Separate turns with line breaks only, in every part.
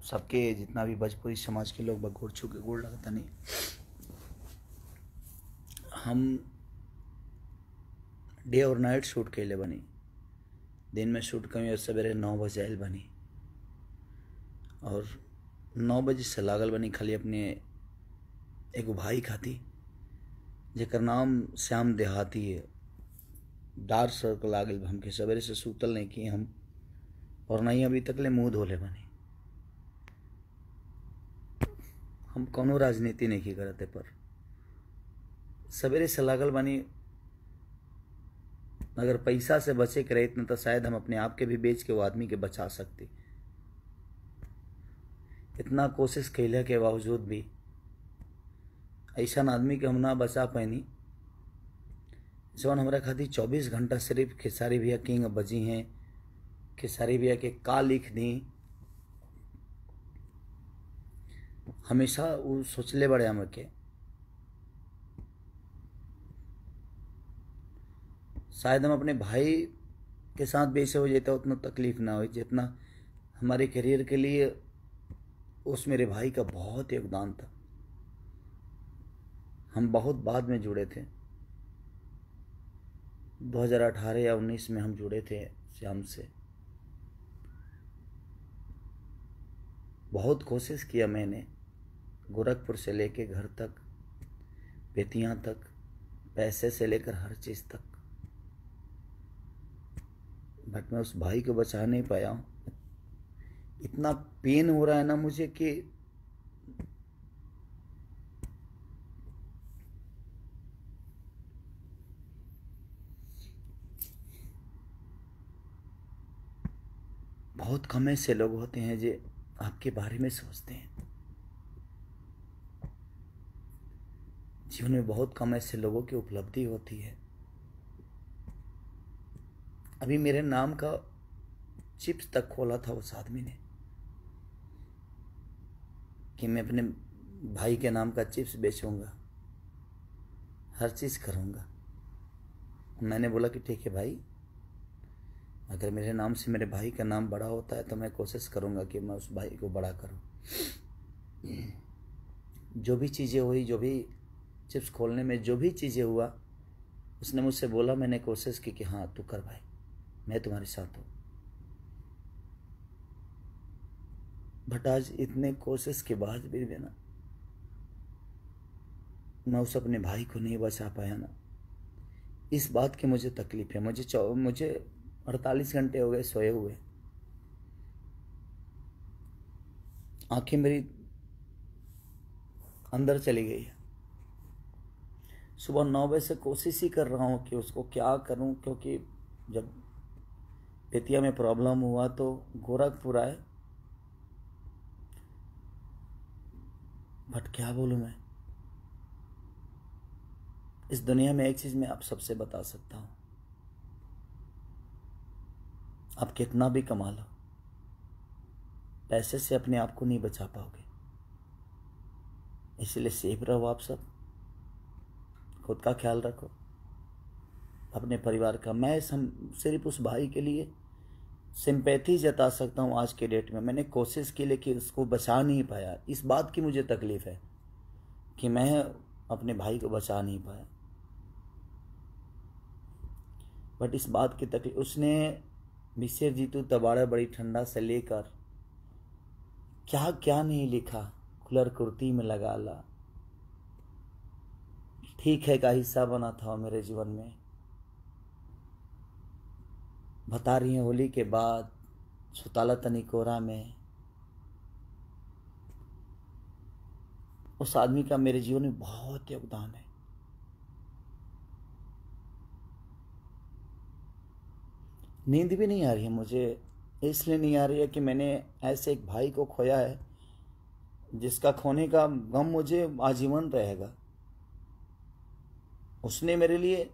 सबके जितना भी भोजपुरी समाज के लोग गोड़ छू के गोड़ लगता नहीं। हम डे और नाइट शूट कैले बनी। दिन में शूट कमी और सवेरे 9 बजे आयल बनी और 9 बजे से लागल बनी खाली अपने एगो भाई खाती जेकर नाम श्याम देहाती है। डार्क सर्कल आ गई हमके, सवेरे से सूतल नहीं कि हम और नहीं अभी तक ले मुँह धोले बनी। हम कोनो राजनीति नहीं की करते पर सवेरे से लागल बनी। अगर पैसा से बचे के रहित न तो शायद हम अपने आप के भी बेच के वो आदमी के बचा सकते। इतना कोशिश कैले के बावजूद भी ऐसा आदमी के हम ना बचा पैनी जौन हमारा खातिर 24 घंटा सिर्फ खेसारी भैया किंग बजी हैं। खेसारी भैया के का लिख दी हमेशा वो सोचले बड़े हम के शायद हम अपने भाई के साथ भी ऐसे हो जाता उतना तकलीफ ना हो जितना हमारे करियर के लिए उस मेरे भाई का बहुत योगदान था। हम बहुत बाद में जुड़े थे, 2018 या 19 में हम जुड़े थे श्याम से। बहुत कोशिश किया मैंने गोरखपुर से लेके घर तक, बेतियां तक, पैसे से लेकर हर चीज़ तक, बट मैं उस भाई को बचा नहीं पाया हूँ। इतना पेन हो रहा है ना मुझे कि बहुत कम ऐसे लोग होते हैं जो आपके बारे में सोचते हैं। जीवन में बहुत कम ऐसे लोगों की उपलब्धि होती है। अभी मेरे नाम का चिप्स तक खोला था उस आदमी ने कि मैं अपने भाई के नाम का चिप्स बेचूंगा, हर चीज़ करूंगा। मैंने बोला कि ठीक है भाई, अगर मेरे नाम से मेरे भाई का नाम बड़ा होता है तो मैं कोशिश करूंगा कि मैं उस भाई को बड़ा करूं। जो भी चीज़ें हुई, जो भी चिप्स खोलने में जो भी चीज़ें हुआ, उसने मुझसे बोला, मैंने कोशिश की कि हाँ तू कर भाई, मैं तुम्हारे साथ हूँ। बट आज इतने कोशिश के बाद भी ना मैं उस अपने भाई को नहीं बचा पाया ना, इस बात की मुझे तकलीफ है। मुझे 48 घंटे हो गए सोए हुए, आंखें मेरी अंदर चली गई है। सुबह 9 बजे से कोशिश ही कर रहा हूँ कि उसको क्या करूँ, क्योंकि जब बेतिया में प्रॉब्लम हुआ तो गोरखपुर आए। बट क्या बोलूँ मैं, इस दुनिया में एक चीज़ मैं आप सबसे बता सकता हूँ, आप कितना भी कमा लो, पैसे से अपने आप को नहीं बचा पाओगे। इसलिए सेफ रहो, आप सब खुद का ख्याल रखो, अपने परिवार का। मैं सिर्फ उस भाई के लिए सिंपैथी जता सकता हूँ आज के डेट में। मैंने कोशिश की लेकिन उसको बचा नहीं पाया। इस बात की मुझे तकलीफ है कि मैं अपने भाई को बचा नहीं पाया। बट इस बात की तकलीफ, उसने मिसेर जीतू तबाड़ा बड़ी ठंडा से लेकर क्या क्या नहीं लिखा, खुलर कुर्ती में लगा ला, ठीक है का हिस्सा बना था मेरे जीवन में। बता रही हैं होली के बाद, सुताला तनी कोरा में, उस आदमी का मेरे जीवन में बहुत योगदान है। नींद भी नहीं आ रही है मुझे, इसलिए नहीं आ रही है कि मैंने ऐसे एक भाई को खोया है जिसका खोने का गम मुझे आजीवन रहेगा। उसने मेरे लिए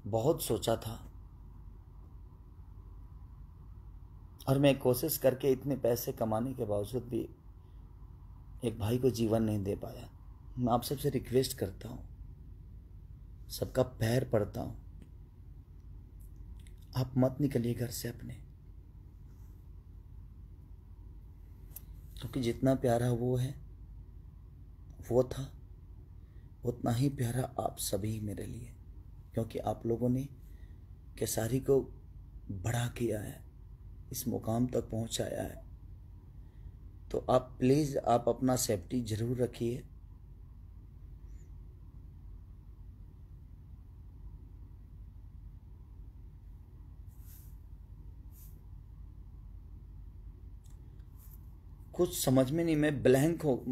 बहुत सोचा था और मैं कोशिश करके इतने पैसे कमाने के बावजूद भी एक भाई को जीवन नहीं दे पाया। मैं आप सबसे रिक्वेस्ट करता हूँ, सबका पैर पड़ता हूँ, आप मत निकलिए घर से अपने। क्योंकि जितना प्यारा वो है, वो था, उतना ही प्यारा आप सभी मेरे लिए, क्योंकि आप लोगों ने केसारी को बड़ा किया है, इस मुकाम तक पहुंचाया है। तो आप प्लीज़ आप अपना सेफ्टी जरूर रखिए। कुछ समझ में नहीं, मैं ब्लैंक हो,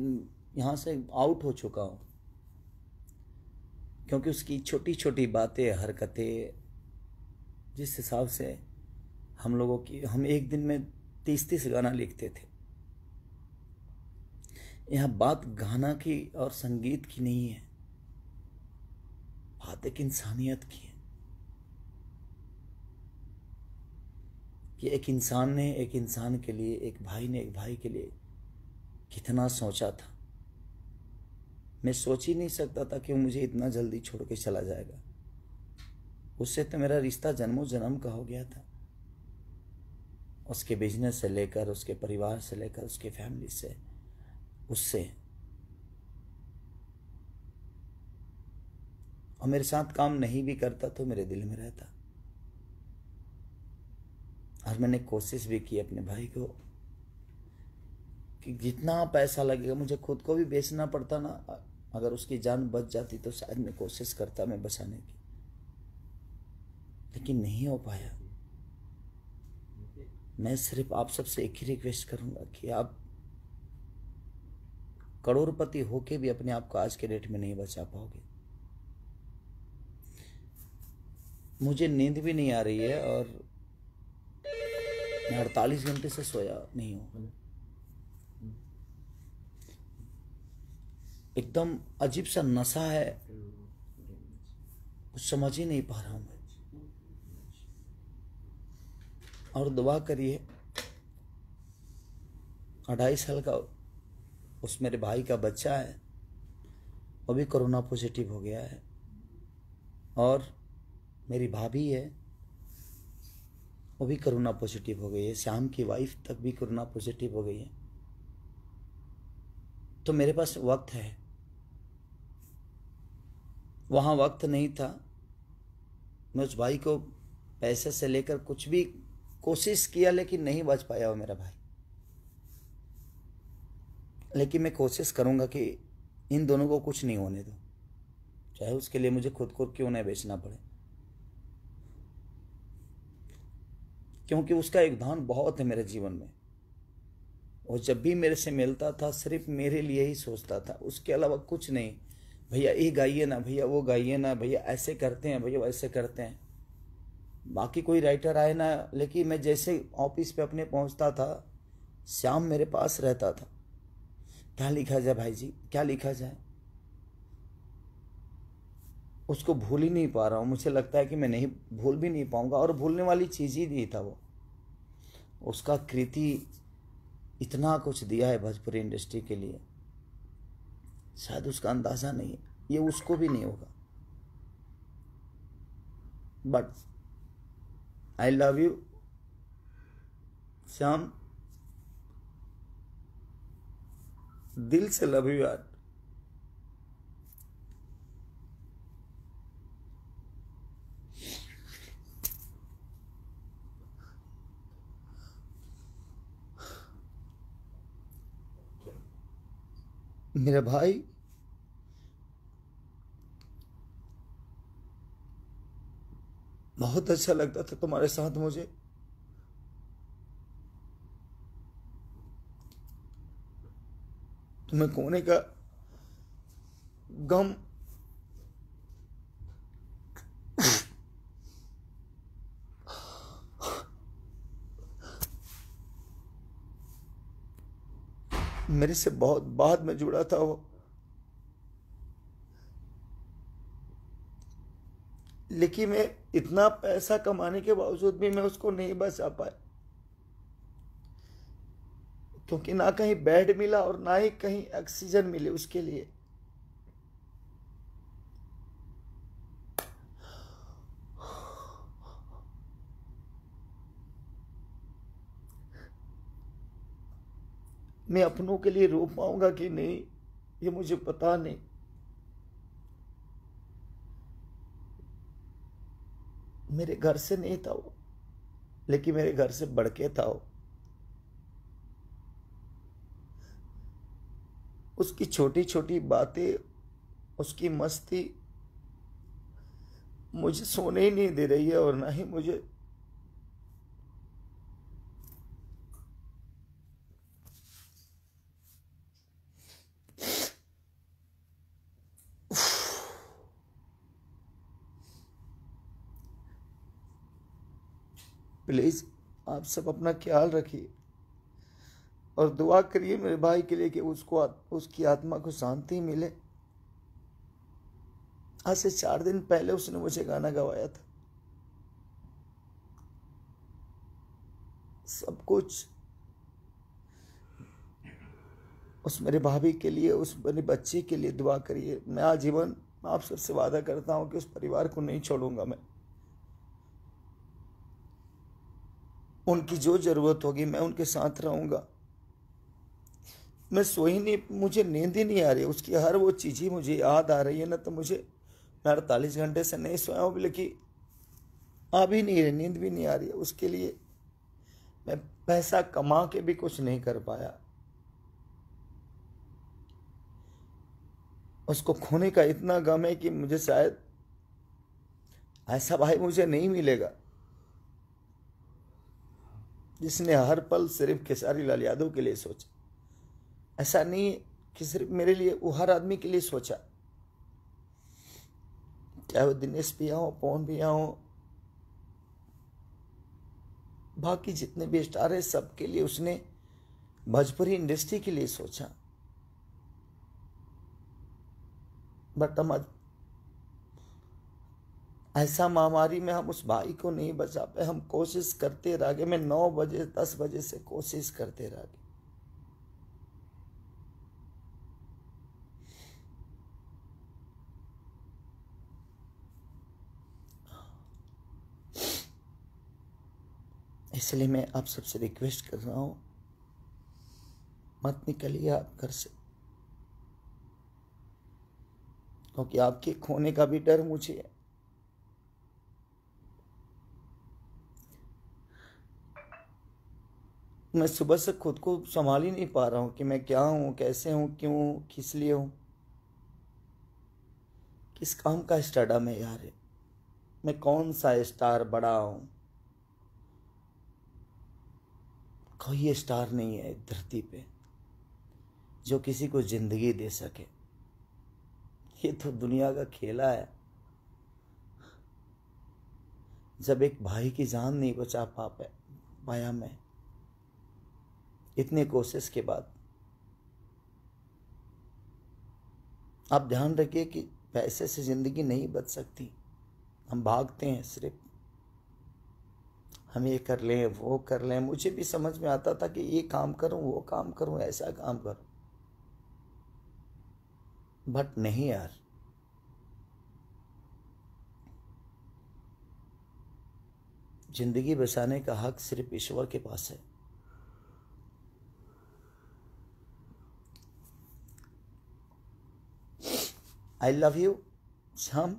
यहाँ से आउट हो चुका हूँ, क्योंकि उसकी छोटी छोटी बातें, हरकतें, जिस हिसाब से हम लोगों की, हम एक दिन में 30-30 गाना लिखते थे। यहाँ बात गाना की और संगीत की नहीं है, बात एक इंसानियत की है कि एक इंसान ने एक इंसान के लिए, एक भाई ने एक भाई के लिए कितना सोचा था। मैं सोच ही नहीं सकता था कि वो मुझे इतना जल्दी छोड़ के चला जाएगा। उससे तो मेरा रिश्ता जन्मों जन्म का हो गया था, उसके बिजनेस से लेकर, उसके परिवार से लेकर, उसके फैमिली से, उससे। और मेरे साथ काम नहीं भी करता तो मेरे दिल में रहता। और मैंने कोशिश भी की अपने भाई को कि जितना पैसा लगेगा, मुझे खुद को भी बेचना पड़ता ना, अगर उसकी जान बच जाती तो शायद मैं कोशिश करता मैं बचाने की, लेकिन नहीं हो पाया। मैं सिर्फ आप सबसे एक ही रिक्वेस्ट करूंगा कि आप करोड़पति होके भी अपने आप को आज के डेट में नहीं बचा पाओगे। मुझे नींद भी नहीं आ रही है और मैं 48 घंटे से सोया नहीं हूं। एकदम अजीब सा नशा है, कुछ समझ ही नहीं पा रहा हूं मैं। और दुआ करिए, 2.5 साल का उस मेरे भाई का बच्चा है, वो भी कोरोना पॉजिटिव हो गया है। और मेरी भाभी है, वो भी कोरोना पॉजिटिव हो गई है। श्याम की वाइफ तक भी कोरोना पॉजिटिव हो गई है। तो मेरे पास वक्त है, वहाँ वक्त नहीं था। मैं उस भाई को पैसे से लेकर कुछ भी कोशिश किया, लेकिन नहीं बच पाया वो मेरा भाई। लेकिन मैं कोशिश करूँगा कि इन दोनों को कुछ नहीं होने दो, चाहे उसके लिए मुझे खुद को क्यों नहीं बेचना पड़े, क्योंकि उसका योगदान बहुत है मेरे जीवन में। वो जब भी मेरे से मिलता था सिर्फ मेरे लिए ही सोचता था, उसके अलावा कुछ नहीं। भैया ये गाइए ना, भैया वो गाइए ना, भैया ऐसे करते हैं, भैया वैसे करते हैं। बाकी कोई राइटर आए ना, लेकिन मैं जैसे ऑफिस पे अपने पहुंचता था, श्याम मेरे पास रहता था। क्या लिखा जाए भाई जी, क्या लिखा जाए? उसको भूल ही नहीं पा रहा हूँ। मुझे लगता है कि मैं नहीं भूल भी नहीं पाऊंगा, और भूलने वाली चीज़ ही नहीं था वो। उसका कृति इतना कुछ दिया है भोजपुरी इंडस्ट्री के लिए, शायद उसका अंदाज़ा नहीं है, ये उसको भी नहीं होगा। But I love you Shyam, दिल से लव यू यार। मेरा भाई बहुत अच्छा लगता था तुम्हारे साथ मुझे। तुम्हें खोने का गम मेरे से बहुत बाद में जुड़ा था वो, लेकिन मैं इतना पैसा कमाने के बावजूद भी मैं उसको नहीं बचा पाया, क्योंकि ना कहीं बेड मिला और ना ही कहीं ऑक्सीजन मिले उसके लिए। मैं अपनों के लिए रो पाऊंगा कि नहीं, ये मुझे पता नहीं। मेरे घर से नहीं था वो, लेकिन मेरे घर से बढ़ के था वो। उसकी छोटी छोटी बातें, उसकी मस्ती मुझे सोने ही नहीं दे रही है, और ना ही मुझे प्लीज आप सब अपना ख्याल रखिए और दुआ करिए मेरे भाई के लिए कि उसको उसकी आत्मा को शांति मिले। आज से 4 दिन पहले उसने मुझे गाना गवाया था। सब कुछ उस मेरे भाभी के लिए, उस मेरे बच्चे के लिए दुआ करिए। मैं आजीवन आप सबसे वादा करता हूं कि उस परिवार को नहीं छोड़ूंगा। मैं उनकी जो जरूरत होगी मैं उनके साथ रहूंगा। मैं सोई नहीं, मुझे नींद ही नहीं आ रही। उसकी हर वो चीज़ ही मुझे याद आ रही है ना, तो मुझे, मैं 48 घंटे से नहीं सोया हूँ, लेकिन आ भी नहीं रही, नींद भी नहीं आ रही है। उसके लिए मैं पैसा कमा के भी कुछ नहीं कर पाया। उसको खोने का इतना गम है कि मुझे शायद ऐसा भाई मुझे नहीं मिलेगा जिसने हर पल सिर्फ खेसारी लाल यादव के लिए सोचा। ऐसा नहीं कि सिर्फ मेरे लिए, वो हर आदमी के लिए सोचा, चाहे वो दिनेश भैया हो, पवन भैया हो, बाकी जितने भी स्टार है, सबके लिए उसने भोजपुरी इंडस्ट्री के लिए सोचा। बट हम ऐसा महामारी में हम उस भाई को नहीं बचा पाए। हम कोशिश करते रह गए। मैं 9 बजे 10 बजे से कोशिश करते रह गए। इसलिए मैं आप सबसे रिक्वेस्ट कर रहा हूं, मत निकलिए आप घर से, क्योंकि आपके खोने का भी डर मुझे है। मैं सुबह से खुद को संभाल ही नहीं पा रहा हूं कि मैं क्या हूं, कैसे हूं, क्यों, किस लिए हूं, किस काम का स्टारडम है यार। मैं कौन सा स्टार बड़ा हूं? कोई स्टार नहीं है धरती पे जो किसी को जिंदगी दे सके। ये तो दुनिया का खेला है। जब एक भाई की जान नहीं बचा पाया मैं, इतने कोशिश के बाद। आप ध्यान रखिए कि पैसे से जिंदगी नहीं बच सकती। हम भागते हैं सिर्फ, हम ये कर लें, वो कर लें। मुझे भी समझ में आता था कि ये काम करूं, वो काम करूं, ऐसा काम करूं, बट नहीं यार। जिंदगी बचाने का हक सिर्फ ईश्वर के पास है। आई love you Shyam,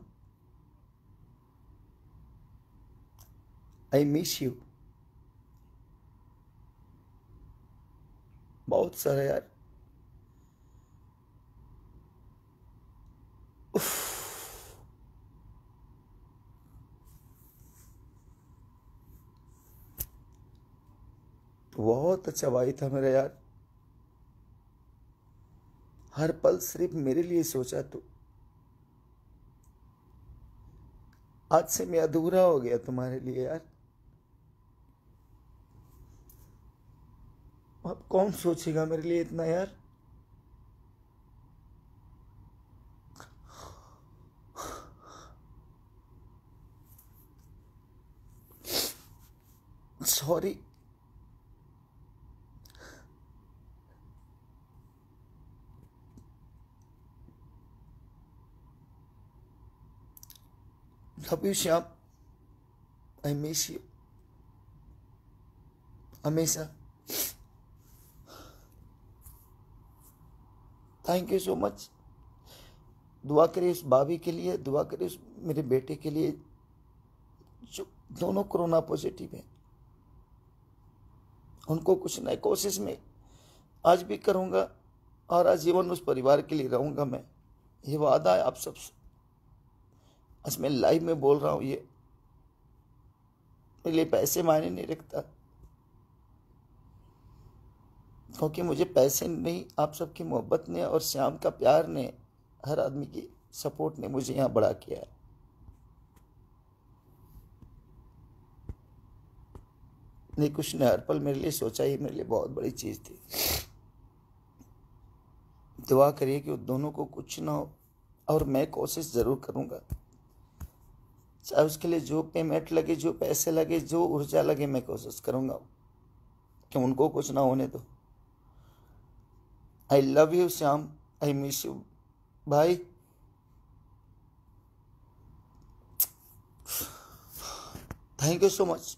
I miss you बहुत सारा यार। उफ, बहुत अच्छा भाई था मेरा यार। हर पल सिर्फ मेरे लिए सोचा। तो आज से मैं अधूरा हो गया तुम्हारे लिए यार। अब कौन सोचेगा मेरे लिए इतना यार। Sorry. Love you Shyam, I miss you हमेशा। Thank you so much. दुआ करिए उस भाभी के लिए, दुआ करिए उस मेरे बेटे के लिए जो दोनों कोरोना पॉजिटिव हैं। उनको कुछ नई कोशिश में आज भी करूँगा और आजीवन उस परिवार के लिए रहूँगा। मैं ये वादा है आप सबसे, आज मैं लाइव में बोल रहा हूँ। ये मेरे लिए पैसे मायने नहीं रखता, क्योंकि मुझे पैसे नहीं, आप सबकी मोहब्बत ने और श्याम का प्यार ने, हर आदमी की सपोर्ट ने मुझे यहाँ बड़ा किया है। नहीं कुछ ने हर पल मेरे लिए सोचा, ही मेरे लिए बहुत बड़ी चीज़ थी। दुआ करिए कि दोनों को कुछ ना हो, और मैं कोशिश ज़रूर करूँगा, चाहे उसके लिए जो पेमेंट लगे, जो पैसे लगे, जो ऊर्जा लगे, मैं कोशिश करूँगा कि उनको कुछ ना होने दो। I love you Shyam, I miss you भाई। Thank you so much.